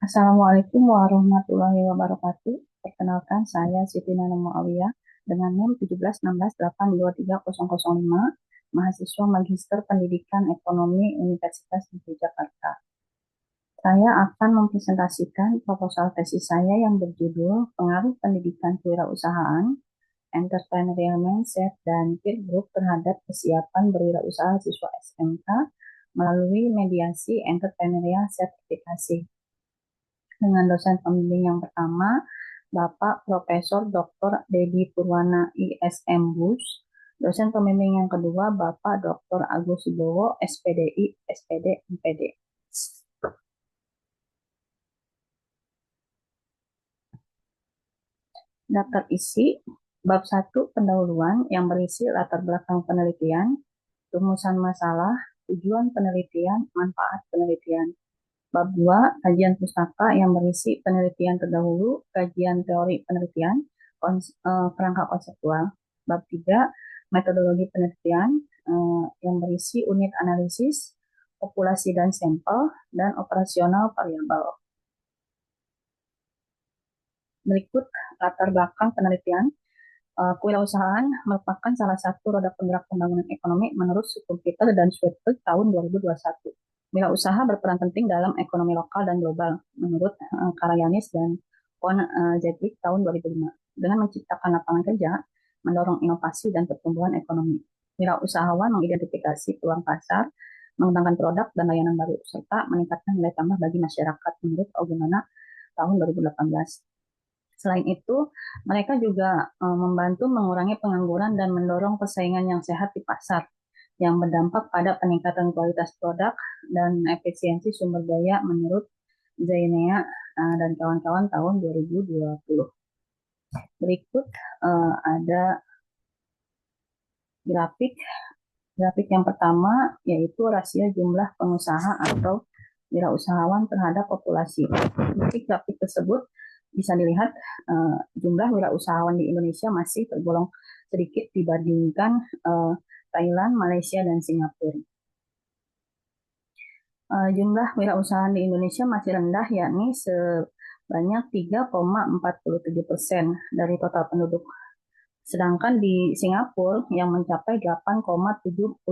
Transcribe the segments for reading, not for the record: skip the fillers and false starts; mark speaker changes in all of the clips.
Speaker 1: Assalamualaikum warahmatullahi wabarakatuh. Perkenalkan, saya Siti Nana Muawiyah dengan NIM 17188230005, mahasiswa Magister Pendidikan Ekonomi Universitas Negeri Jakarta. Saya akan mempresentasikan proposal tesis saya yang berjudul Pengaruh Pendidikan Kewirausahaan, Entrepreneurial Mindset, dan Peer Group terhadap kesiapan berwirausaha siswa SMK melalui mediasi entrepreneurial sertifikasi. Dengan dosen pembimbing yang pertama, Bapak Profesor Dr. Dedi Purwana ISM Bus. Dosen pembimbing yang kedua, Bapak Dr. Agus Wibowo, SPDI, SPD, MPD. Daftar isi, bab 1 pendahuluan yang berisi latar belakang penelitian, rumusan masalah, tujuan penelitian, manfaat penelitian. Bab 2, kajian pustaka yang berisi penelitian terdahulu, kajian teori penelitian, kerangka konseptual. Bab 3, metodologi penelitian yang berisi unit analisis, populasi dan sampel, dan operasional variabel. Berikut latar belakang penelitian. Kewirausahaan merupakan salah satu roda penggerak pembangunan ekonomi menurut Schumpeter dan Schwartz tahun 2021. Wirausaha berperan penting dalam ekonomi lokal dan global menurut Karayanis dan Von Zedwick tahun 2005 dengan menciptakan lapangan kerja, mendorong inovasi dan pertumbuhan ekonomi. Wirausahawan mengidentifikasi peluang pasar, mengembangkan produk dan layanan baru, serta meningkatkan nilai tambah bagi masyarakat menurut Ogumana tahun 2018. Selain itu, mereka juga membantu mengurangi pengangguran dan mendorong persaingan yang sehat di pasar, yang berdampak pada peningkatan kualitas produk dan efisiensi sumber daya menurut Zainea dan kawan-kawan tahun 2020. Berikut ada grafik. Grafik yang pertama yaitu rasio jumlah pengusaha atau wirausahawan terhadap populasi. Di grafik tersebut bisa dilihat jumlah wirausahawan di Indonesia masih tergolong sedikit dibandingkan Thailand, Malaysia, dan Singapura. Jumlah wirausahaan di Indonesia masih rendah, yakni sebanyak 3,47% dari total penduduk. Sedangkan di Singapura yang mencapai 8,76%.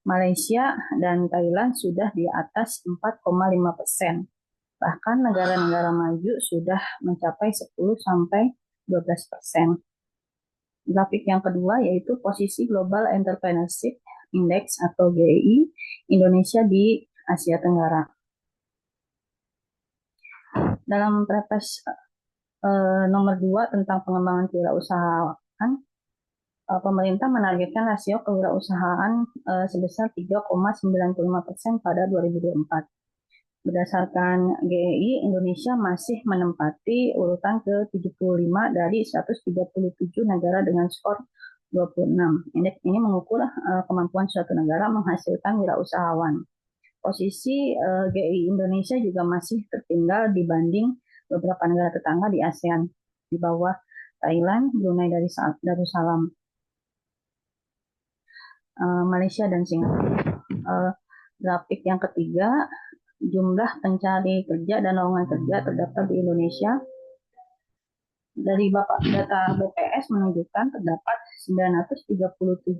Speaker 1: Malaysia dan Thailand sudah di atas 4,5%. Bahkan negara-negara maju sudah mencapai 10-12%. Grafik yang kedua yaitu posisi Global Entrepreneurship Index atau GEI Indonesia di Asia Tenggara. Dalam Perpres nomor 2 tentang pengembangan kewirausahaan, pemerintah menargetkan rasio kewirausahaan sebesar 3,95% pada 2024. Berdasarkan GEI, Indonesia masih menempati urutan ke-75 dari 137 negara dengan skor 26. Indeks ini mengukur kemampuan suatu negara menghasilkan wirausahawan. Posisi GEI Indonesia juga masih tertinggal dibanding beberapa negara tetangga di ASEAN, di bawah Thailand, Brunei Darussalam, Malaysia, dan Singapura. Grafik yang ketiga, jumlah pencari kerja dan lowongan kerja terdaftar di Indonesia dari data BPS menunjukkan terdapat 937.176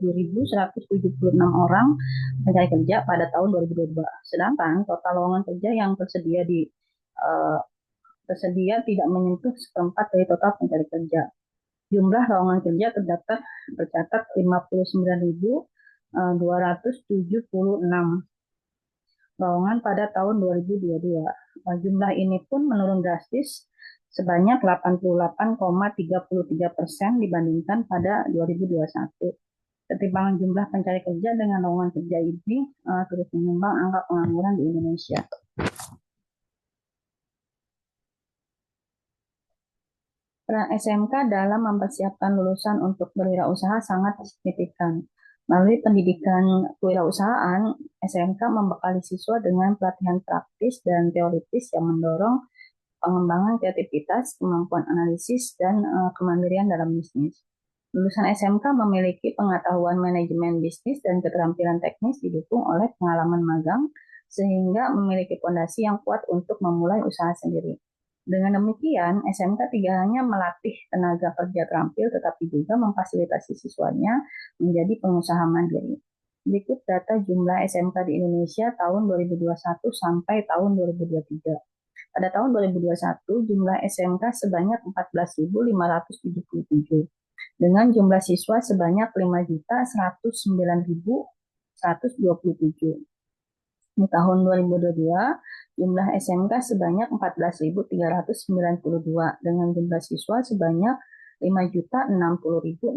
Speaker 1: orang pencari kerja pada tahun 2022. Sedangkan total lowongan kerja yang tersedia tidak menyentuh seperempat dari total pencari kerja. Jumlah lowongan kerja tercatat 59.276 lowongan pada tahun 2022. Jumlah ini pun menurun drastis sebanyak 88,33% dibandingkan pada 2021. Ketimpangan jumlah pencari kerja dengan lowongan kerja ini terus menyumbang angka pengangguran di Indonesia. Peran SMK dalam mempersiapkan lulusan untuk berwirausaha sangat signifikan. Melalui pendidikan kewirausahaan, SMK membekali siswa dengan pelatihan praktis dan teoritis yang mendorong pengembangan kreativitas, kemampuan analisis, dan kemandirian dalam bisnis. Lulusan SMK memiliki pengetahuan manajemen bisnis dan keterampilan teknis didukung oleh pengalaman magang sehingga memiliki fondasi yang kuat untuk memulai usaha sendiri. Dengan demikian, SMK tidak hanya melatih tenaga kerja terampil, tetapi juga memfasilitasi siswanya menjadi pengusaha mandiri. Berikut data jumlah SMK di Indonesia tahun 2021 sampai tahun 2023. Pada tahun 2021, jumlah SMK sebanyak 14.577 dengan jumlah siswa sebanyak 5.109.127. Di tahun 2022, jumlah SMK sebanyak 14.392 dengan jumlah siswa sebanyak 5.060.624.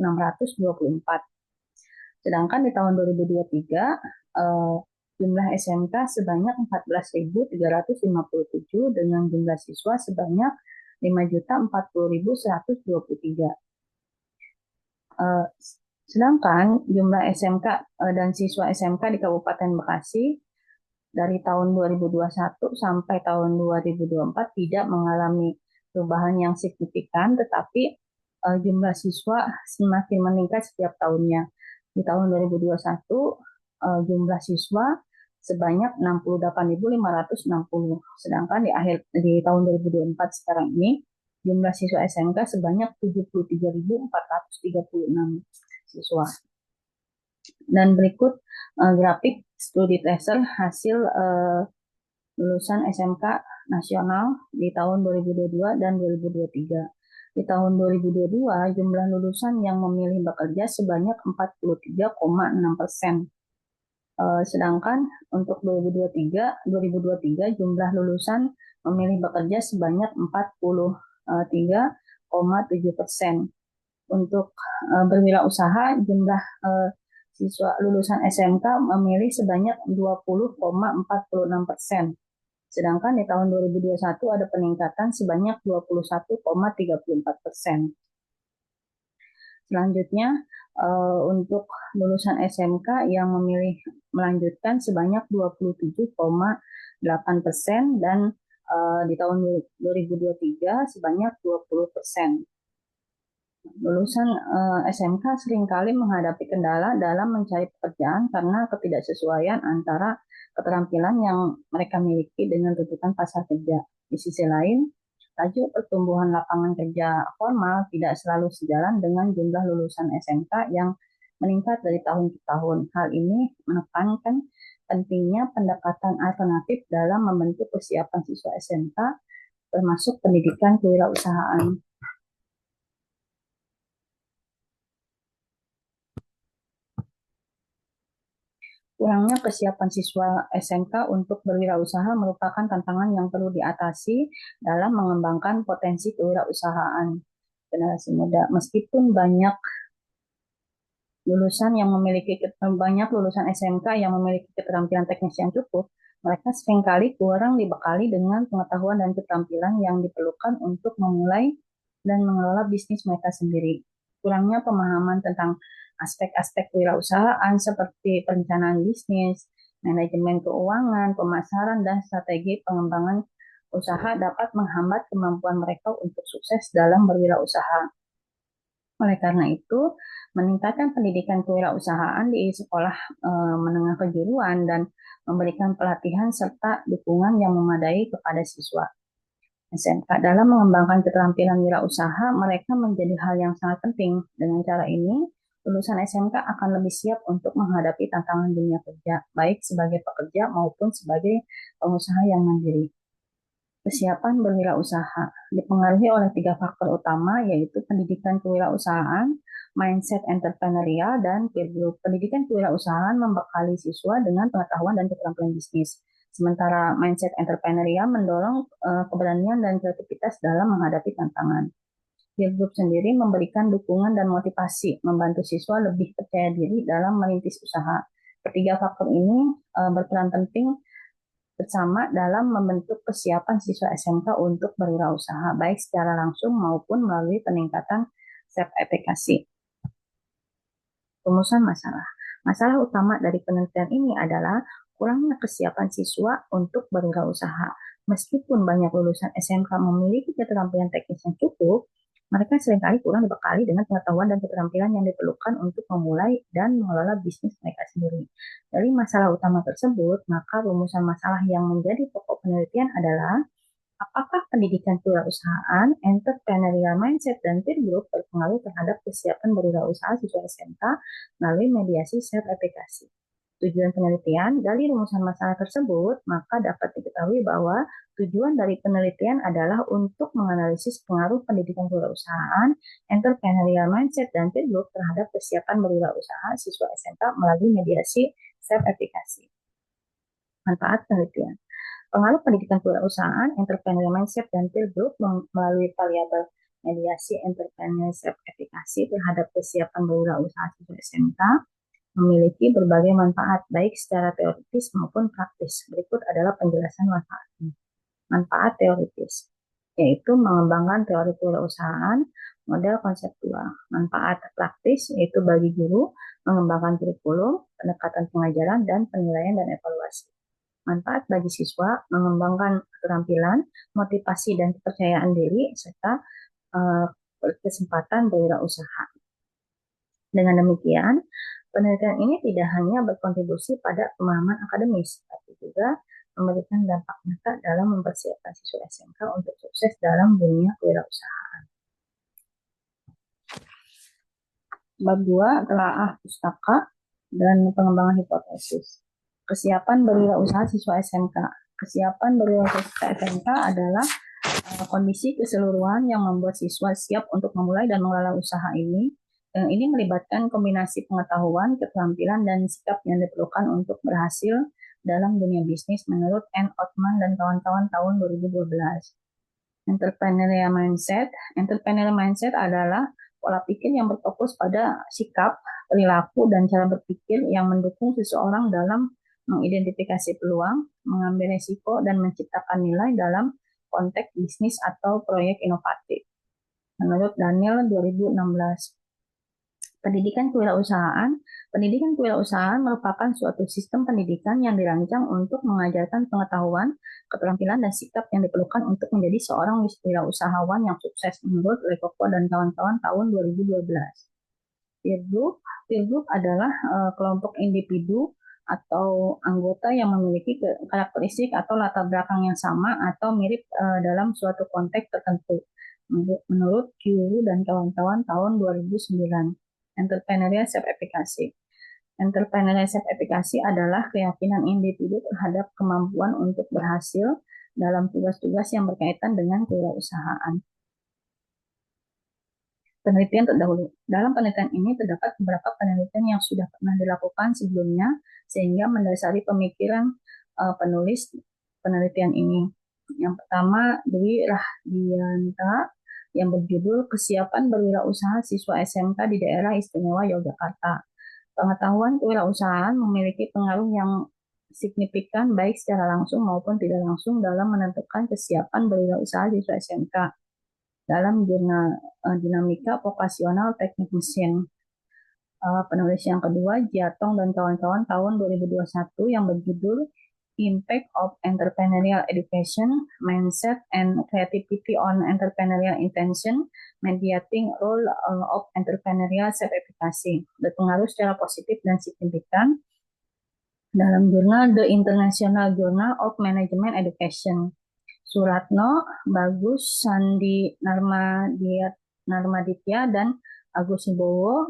Speaker 1: Sedangkan di tahun 2023, jumlah SMK sebanyak 14.357 dengan jumlah siswa sebanyak 5.040.123. Sedangkan jumlah SMK dan siswa SMK di Kabupaten Bekasi dari tahun 2021 sampai tahun 2024 tidak mengalami perubahan yang signifikan, tetapi jumlah siswa semakin meningkat setiap tahunnya. Di tahun 2021, jumlah siswa sebanyak 68.560, sedangkan di tahun 2024 sekarang ini, jumlah siswa SMK sebanyak 73.436 siswa. Dan berikut grafik studi tracer hasil lulusan SMK nasional di tahun 2022 dan 2023. Di tahun 2022, jumlah lulusan yang memilih bekerja sebanyak 43,6%. Sedangkan untuk 2023 jumlah lulusan memilih bekerja sebanyak 43,7%. Untuk berwirausaha, jumlah siswa lulusan SMK memilih sebanyak 20,46%. Sedangkan di tahun 2021 ada peningkatan sebanyak 21,34%. Selanjutnya, untuk lulusan SMK yang memilih melanjutkan sebanyak 27,8% dan di tahun 2023 sebanyak 20%. Lulusan SMK seringkali menghadapi kendala dalam mencari pekerjaan karena ketidaksesuaian antara keterampilan yang mereka miliki dengan tuntutan pasar kerja. Di sisi lain, laju pertumbuhan lapangan kerja formal tidak selalu sejalan dengan jumlah lulusan SMK yang meningkat dari tahun ke tahun. Hal ini menekankan pentingnya pendekatan alternatif dalam membentuk persiapan siswa SMK, termasuk pendidikan kewirausahaan. Kurangnya kesiapan siswa SMK untuk berwirausaha merupakan tantangan yang perlu diatasi dalam mengembangkan potensi kewirausahaan generasi muda. Meskipun banyak lulusan SMK yang memiliki keterampilan teknis yang cukup, mereka seringkali kurang dibekali dengan pengetahuan dan keterampilan yang diperlukan untuk memulai dan mengelola bisnis mereka sendiri. Kurangnya pemahaman tentang aspek-aspek kewirausahaan seperti perencanaan bisnis, manajemen keuangan, pemasaran, dan strategi pengembangan usaha dapat menghambat kemampuan mereka untuk sukses dalam berwirausaha. Oleh karena itu, meningkatkan pendidikan kewirausahaan di sekolah menengah kejuruan dan memberikan pelatihan serta dukungan yang memadai kepada siswa SMK dalam mengembangkan keterampilan wirausaha, mereka menjadi hal yang sangat penting. Dengan cara ini, lulusan SMK akan lebih siap untuk menghadapi tantangan dunia kerja, baik sebagai pekerja maupun sebagai pengusaha yang mandiri. Kesiapan berwirausaha dipengaruhi oleh 3 faktor utama, yaitu pendidikan kewirausahaan, mindset entrepreneurial, dan peer group. Pendidikan kewirausahaan membekali siswa dengan pengetahuan dan keterampilan bisnis. Sementara mindset entrepreneurial mendorong keberanian dan kreativitas dalam menghadapi tantangan. Peer group sendiri memberikan dukungan dan motivasi, membantu siswa lebih percaya diri dalam merintis usaha. Ketiga faktor ini berperan penting bersama dalam membentuk kesiapan siswa SMK untuk berwirausaha, baik secara langsung maupun melalui peningkatan sertifikasi. Rumusan masalah. Masalah utama dari penelitian ini adalah kurangnya kesiapan siswa untuk berwirausaha. Meskipun banyak lulusan SMK memiliki keterampilan teknis yang cukup, Mereka seringkali kurang dibekali dengan pengetahuan dan keterampilan yang diperlukan untuk memulai dan mengelola bisnis mereka sendiri. Dari masalah utama tersebut, maka rumusan masalah yang menjadi pokok penelitian adalah apakah pendidikan kewirausahaan, entrepreneurial mindset, dan peer group berpengaruh terhadap kesiapan berwirausaha siswa SMK melalui mediasi self-efficacy. Tujuan penelitian dari rumusan masalah tersebut, maka dapat diketahui bahwa tujuan dari penelitian adalah untuk menganalisis pengaruh pendidikan kewirausahaan, entrepreneurial mindset, dan peer group terhadap kesiapan berwirausaha siswa SMK melalui mediasi self-efficacy. Manfaat penelitian. Pengaruh pendidikan kewirausahaan, entrepreneurial mindset, dan peer group melalui variabel mediasi entrepreneurship efekasi terhadap kesiapan berwirausaha siswa SMK memiliki berbagai manfaat, baik secara teoritis maupun praktis. Berikut adalah penjelasan manfaatnya. Manfaat teoritis, yaitu mengembangkan teori kewirausahaan, model konseptual. Manfaat praktis, yaitu bagi guru, mengembangkan kurikulum, pendekatan pengajaran, dan penilaian dan evaluasi. Manfaat bagi siswa, mengembangkan keterampilan, motivasi, dan kepercayaan diri, serta kesempatan berwirausaha. Dengan demikian, penelitian ini tidak hanya berkontribusi pada pemahaman akademis, tapi juga memberikan dampak nyata dalam mempersiapkan siswa SMK untuk sukses dalam dunia kewirausahaan. Bab 2, telaah pustaka dan pengembangan hipotesis. Kesiapan berwirausaha siswa SMK. Kesiapan berwirausaha siswa SMK adalah kondisi keseluruhan yang membuat siswa siap untuk memulai dan mengelola usaha ini. Yang ini melibatkan kombinasi pengetahuan, keterampilan, dan sikap yang diperlukan untuk berhasil dalam dunia bisnis menurut Ann Othman dan kawan-kawan tahun 2012. Entrepreneurial mindset. Entrepreneurial mindset adalah pola pikir yang berfokus pada sikap, perilaku, dan cara berpikir yang mendukung seseorang dalam mengidentifikasi peluang, mengambil risiko, dan menciptakan nilai dalam konteks bisnis atau proyek inovatif. Menurut Daniel 2016. Pendidikan kewirausahaan merupakan suatu sistem pendidikan yang dirancang untuk mengajarkan pengetahuan, keterampilan, dan sikap yang diperlukan untuk menjadi seorang wirausahawan yang sukses menurut Lekoko dan kawan-kawan tahun 2012. Peer group adalah kelompok individu atau anggota yang memiliki karakteristik atau latar belakang yang sama atau mirip dalam suatu konteks tertentu. Menurut Kyuru dan kawan-kawan tahun 2009. Entrepreneurial self-efficacy. Entrepreneurial self-efficacy adalah keyakinan individu terhadap kemampuan untuk berhasil dalam tugas-tugas yang berkaitan dengan kewirausahaan. Penelitian terdahulu. Dalam penelitian ini terdapat beberapa penelitian yang sudah pernah dilakukan sebelumnya sehingga mendasari pemikiran penulis penelitian ini. Yang pertama, Dwi Rahdianta yang berjudul Kesiapan Berwirausaha Siswa SMK di Daerah Istimewa Yogyakarta. Pengetahuan kewirausahaan memiliki pengaruh yang signifikan baik secara langsung maupun tidak langsung dalam menentukan kesiapan berwirausaha siswa SMK. Dalam jurnal Dinamika Vokasional Teknik Mesin. Penulis yang kedua, Jiatong dan kawan-kawan tahun 2021 yang berjudul Impact of Entrepreneurial Education, Mindset, and Creativity on Entrepreneurial Intention, Mediating Role of Entrepreneurial Self-Efficacy, berpengaruh secara positif dan signifikan dalam jurnal The International Journal of Management Education. Suratno, Bagus, Sandi Narmaditya, dan Agus Wibowo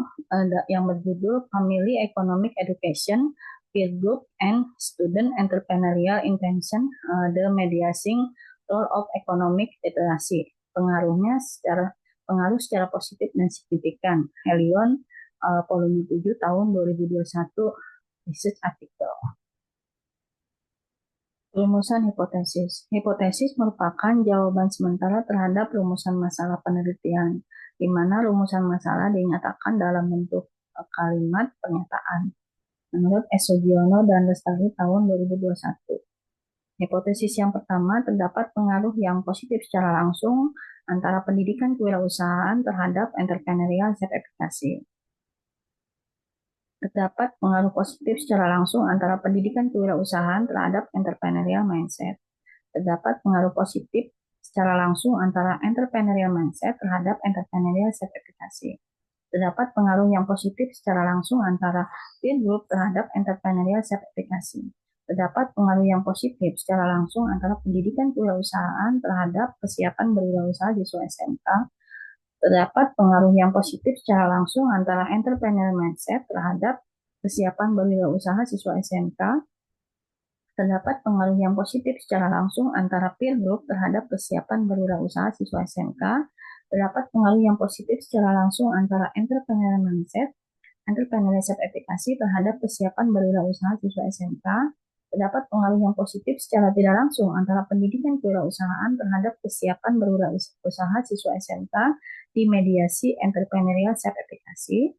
Speaker 1: yang berjudul Family Economic Education, Peer Group, and Student Entrepreneurial Intention, The Mediating Role of Economic Literasi. Pengaruh secara positif dan signifikan. Helion, volume 7 tahun 2021, research article. Rumusan hipotesis. Hipotesis merupakan jawaban sementara terhadap rumusan masalah penelitian, di mana rumusan masalah dinyatakan dalam bentuk kalimat pernyataan. Menurut Esogiono dan Lestari tahun 2021. Hipotesis yang pertama, terdapat pengaruh yang positif secara langsung antara pendidikan kewirausahaan terhadap entrepreneurial self-efficacy. Terdapat pengaruh positif secara langsung antara pendidikan kewirausahaan terhadap entrepreneurial mindset. Terdapat pengaruh positif secara langsung antara entrepreneurial mindset terhadap entrepreneurial self-efficacy. Terdapat pengaruh yang positif secara langsung antara peer group terhadap entrepreneurial self-efficacy. Terdapat pengaruh yang positif secara langsung antara pendidikan kewirausahaan terhadap kesiapan berwirausaha siswa SMK. Terdapat pengaruh yang positif secara langsung antara entrepreneurial mindset terhadap kesiapan berwirausaha siswa SMK. Terdapat pengaruh yang positif secara langsung antara peer group terhadap kesiapan berwirausaha siswa SMK. Terdapat pengaruh yang positif secara langsung antara entrepreneurial mindset, entrepreneurial self-efficacy terhadap kesiapan berwirausaha siswa SMK. Terdapat pengaruh yang positif secara tidak langsung antara pendidikan kewirausahaan terhadap kesiapan berwirausaha siswa SMK di mediasi entrepreneurial self-efficacy.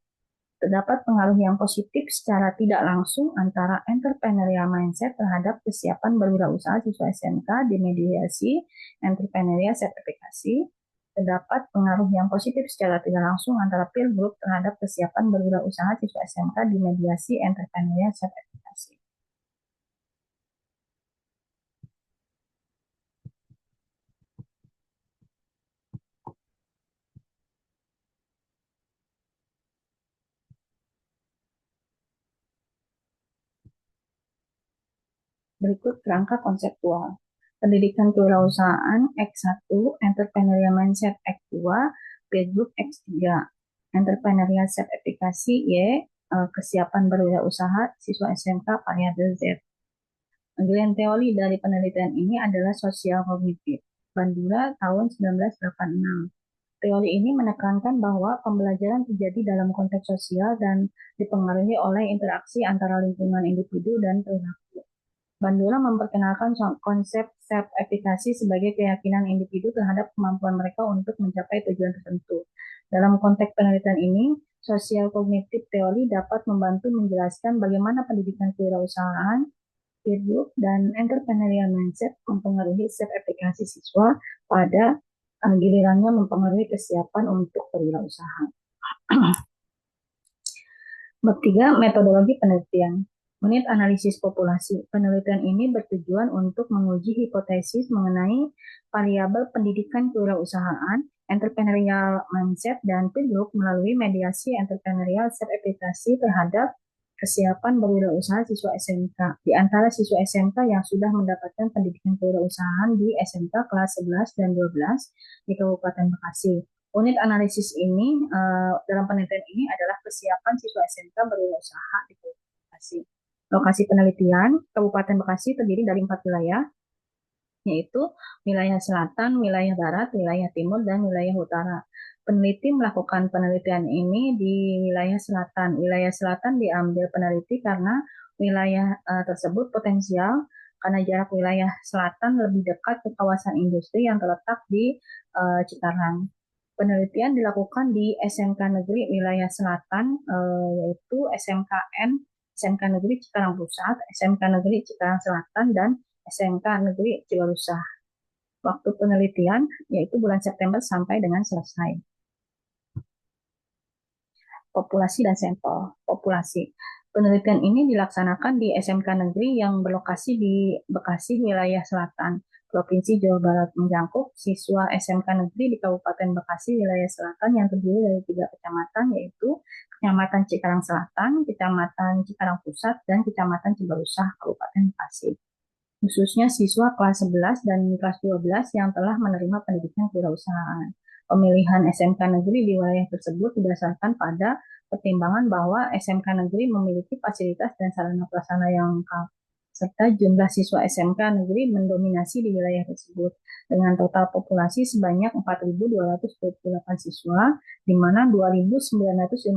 Speaker 1: Terdapat pengaruh yang positif secara tidak langsung antara entrepreneurial mindset terhadap kesiapan berwirausaha siswa SMK di mediasi entrepreneurial self-efficacy. Terdapat pengaruh yang positif secara tidak langsung antara peer group terhadap kesiapan berwirausaha siswa SMK di mediasi entrepreneurial self-efficacy. Berikut kerangka konseptual. Pendidikan kewirausahaan X1, Entrepreneurial Mindset X2, Peer Group X3. Entrepreneurial Self-Efficacy Y, kesiapan berwirausaha siswa SMK variabel Z. Bagian teori dari penelitian ini adalah sosial kognitif. Bandura tahun 1986. Teori ini menekankan bahwa pembelajaran terjadi dalam konteks sosial dan dipengaruhi oleh interaksi antara lingkungan individu dan perilaku. Bandura memperkenalkan konsep self-efficacy sebagai keyakinan individu terhadap kemampuan mereka untuk mencapai tujuan tertentu. Dalam konteks penelitian ini, sosial kognitif teori dapat membantu menjelaskan bagaimana pendidikan kewirausahaan, peer group, dan entrepreneurial mindset mempengaruhi self-efficacy siswa pada gilirannya mempengaruhi kesiapan untuk berwirausaha. Bab 3, metodologi penelitian. Unit analisis populasi. Penelitian ini bertujuan untuk menguji hipotesis mengenai variabel pendidikan kewirausahaan, entrepreneurial mindset, dan peer group melalui mediasi entrepreneurial self-efficacy terhadap kesiapan berwirausaha siswa SMK. Di antara siswa SMK yang sudah mendapatkan pendidikan kewirausahaan di SMK kelas 11 dan 12 di Kabupaten Bekasi. Unit analisis ini dalam penelitian ini adalah kesiapan siswa SMK berwirausaha di Kabupaten Bekasi. Lokasi penelitian Kabupaten Bekasi terdiri dari 4 wilayah, yaitu wilayah selatan, wilayah barat, wilayah timur, dan wilayah utara. Peneliti melakukan penelitian ini di wilayah selatan. Wilayah selatan diambil peneliti karena wilayah tersebut potensial karena jarak wilayah selatan lebih dekat ke kawasan industri yang terletak di Cikarang. Penelitian dilakukan di SMK Negeri Wilayah Selatan, yaitu SMK Negeri Cikarang Pusat, SMK Negeri Cikarang Selatan, dan SMK Negeri Cibarusah. Waktu penelitian yaitu bulan September sampai dengan selesai. Populasi dan sampel. Populasi. Penelitian ini dilaksanakan di SMK Negeri yang berlokasi di Bekasi, wilayah selatan, Provinsi Jawa Barat, menjangkau siswa SMK Negeri di Kabupaten Bekasi, wilayah selatan yang terdiri dari 3 kecamatan, yaitu Kecamatan Cikarang Selatan, Kecamatan Cikarang Pusat, dan Kecamatan Cibarusah, Kabupaten Bekasi. Khususnya siswa kelas 11 dan kelas 12 yang telah menerima pendidikan kewirausahaan. Pemilihan SMK negeri di wilayah tersebut didasarkan pada pertimbangan bahwa SMK negeri memiliki fasilitas dan sarana prasarana yang lengkap, serta jumlah siswa SMK negeri mendominasi di wilayah tersebut, dengan total populasi sebanyak 4.228 siswa, di mana 2.959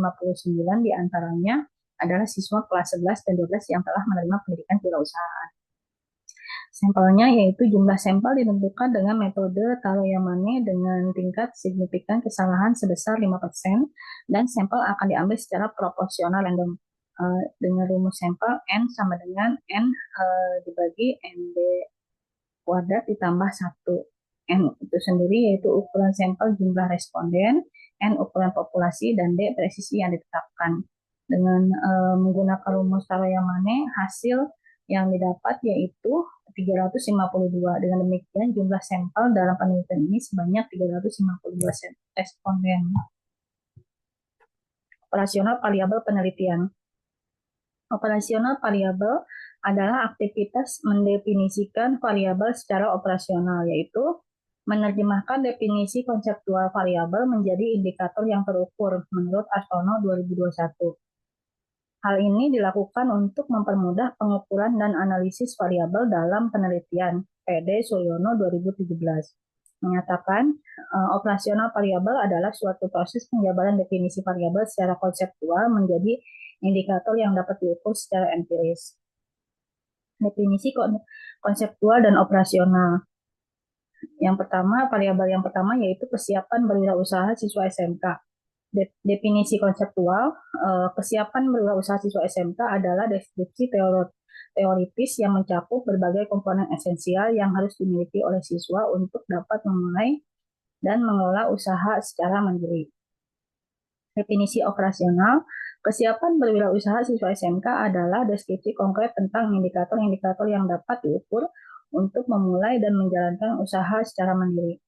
Speaker 1: diantaranya adalah siswa kelas 11 dan 12 yang telah menerima pendidikan kewirausahaan. Sampelnya yaitu jumlah sampel ditentukan dengan metode Taro-Yamane dengan tingkat signifikan kesalahan sebesar 5% dan sampel akan diambil secara proporsional random dengan rumus sampel N sama dengan N dibagi ND kuadrat ditambah 1. N itu sendiri yaitu ukuran sampel jumlah responden, N ukuran populasi, dan D presisi yang ditetapkan. Dengan menggunakan rumus Taro-Yamane, hasil Yang didapat yaitu 352. Dengan demikian, jumlah sampel dalam penelitian ini sebanyak 352 responden. Operasional variabel penelitian. Operasional variabel adalah aktivitas mendefinisikan variabel secara operasional, yaitu menerjemahkan definisi konseptual variabel menjadi indikator yang terukur menurut Artono 2021. Hal ini dilakukan untuk mempermudah pengukuran dan analisis variabel dalam penelitian. PD Suryono 2017 menyatakan operasional variabel adalah suatu proses penjabaran definisi variabel secara konseptual menjadi indikator yang dapat diukur secara empiris. Definisi konseptual dan operasional. Yang pertama, variabel yang pertama yaitu kesiapan berwirausaha siswa SMK. Definisi konseptual, kesiapan berwirausaha siswa SMK adalah deskripsi teoritis yang mencakup berbagai komponen esensial yang harus dimiliki oleh siswa untuk dapat memulai dan mengelola usaha secara mandiri. Definisi operasional, kesiapan berwirausaha siswa SMK adalah deskripsi konkret tentang indikator-indikator yang dapat diukur untuk memulai dan menjalankan usaha secara mandiri.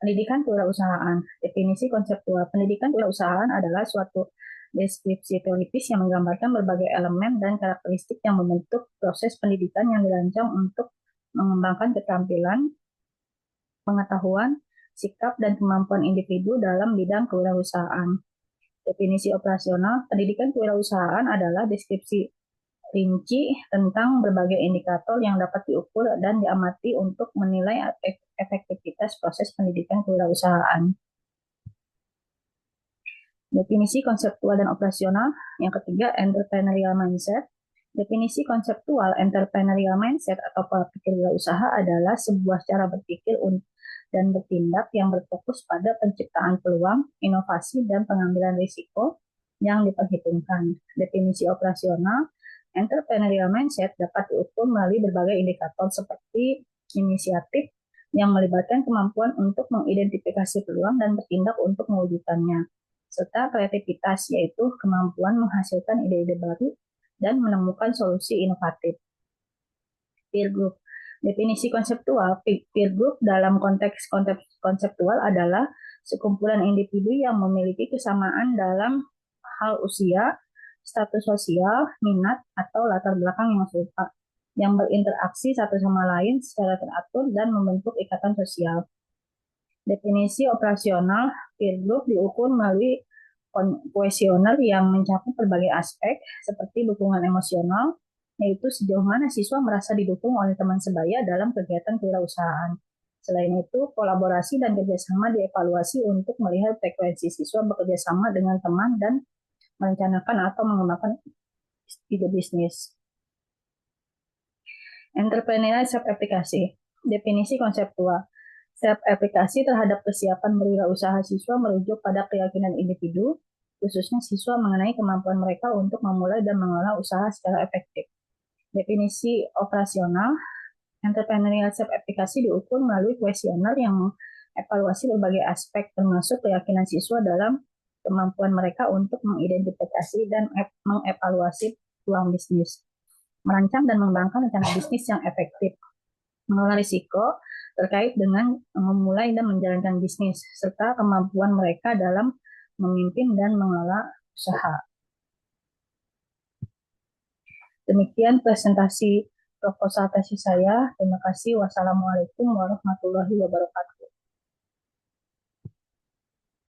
Speaker 1: Pendidikan kewirausahaan. Definisi konseptual. Pendidikan kewirausahaan adalah suatu deskripsi teoritis yang menggambarkan berbagai elemen dan karakteristik yang membentuk proses pendidikan yang dirancang untuk mengembangkan keterampilan, pengetahuan, sikap, dan kemampuan individu dalam bidang kewirausahaan. Definisi operasional, pendidikan kewirausahaan adalah deskripsi rinci tentang berbagai indikator yang dapat diukur dan diamati untuk menilai efektivitas proses pendidikan kewirausahaan. Definisi konseptual dan operasional. Yang ketiga, entrepreneurial mindset. Definisi konseptual entrepreneurial mindset atau pola pikir wirausaha adalah sebuah cara berpikir dan bertindak yang berfokus pada penciptaan peluang, inovasi, dan pengambilan risiko yang diperhitungkan. Definisi operasional, entrepreneurial mindset dapat diukur melalui berbagai indikator seperti inisiatif yang melibatkan kemampuan untuk mengidentifikasi peluang dan bertindak untuk mewujudkannya, serta kreativitas, yaitu kemampuan menghasilkan ide-ide baru dan menemukan solusi inovatif. Peer group. Definisi konseptual, peer group dalam konteks konseptual adalah sekumpulan individu yang memiliki kesamaan dalam hal usia, status sosial, minat, atau latar belakang yang serupa, yang berinteraksi satu sama lain secara teratur dan membentuk ikatan sosial. Definisi operasional, peer group diukur melalui kuesioner yang mencakup berbagai aspek seperti dukungan emosional, yaitu sejauh mana siswa merasa didukung oleh teman sebaya dalam kegiatan kewirausahaan. Selain itu, kolaborasi dan kerjasama dievaluasi untuk melihat frekuensi siswa bekerja sama dengan teman dan merencanakan atau mengembangkan ide bisnis. Entrepreneurial self-aplikasi. Definisi konseptual. Self-aplikasi terhadap kesiapan berwirausaha siswa merujuk pada keyakinan individu, khususnya siswa mengenai kemampuan mereka untuk memulai dan mengelola usaha secara efektif. Definisi operasional, entrepreneurial self-aplikasi diukur melalui kuesioner yang mengevaluasi berbagai aspek termasuk keyakinan siswa dalam kemampuan mereka untuk mengidentifikasi dan mengevaluasi peluang bisnis, merancang dan mengembangkan rencana bisnis yang efektif, mengelola risiko terkait dengan memulai dan menjalankan bisnis, serta kemampuan mereka dalam memimpin dan mengelola usaha. Demikian presentasi proposal tesis saya. Terima kasih. Wassalamualaikum warahmatullahi wabarakatuh.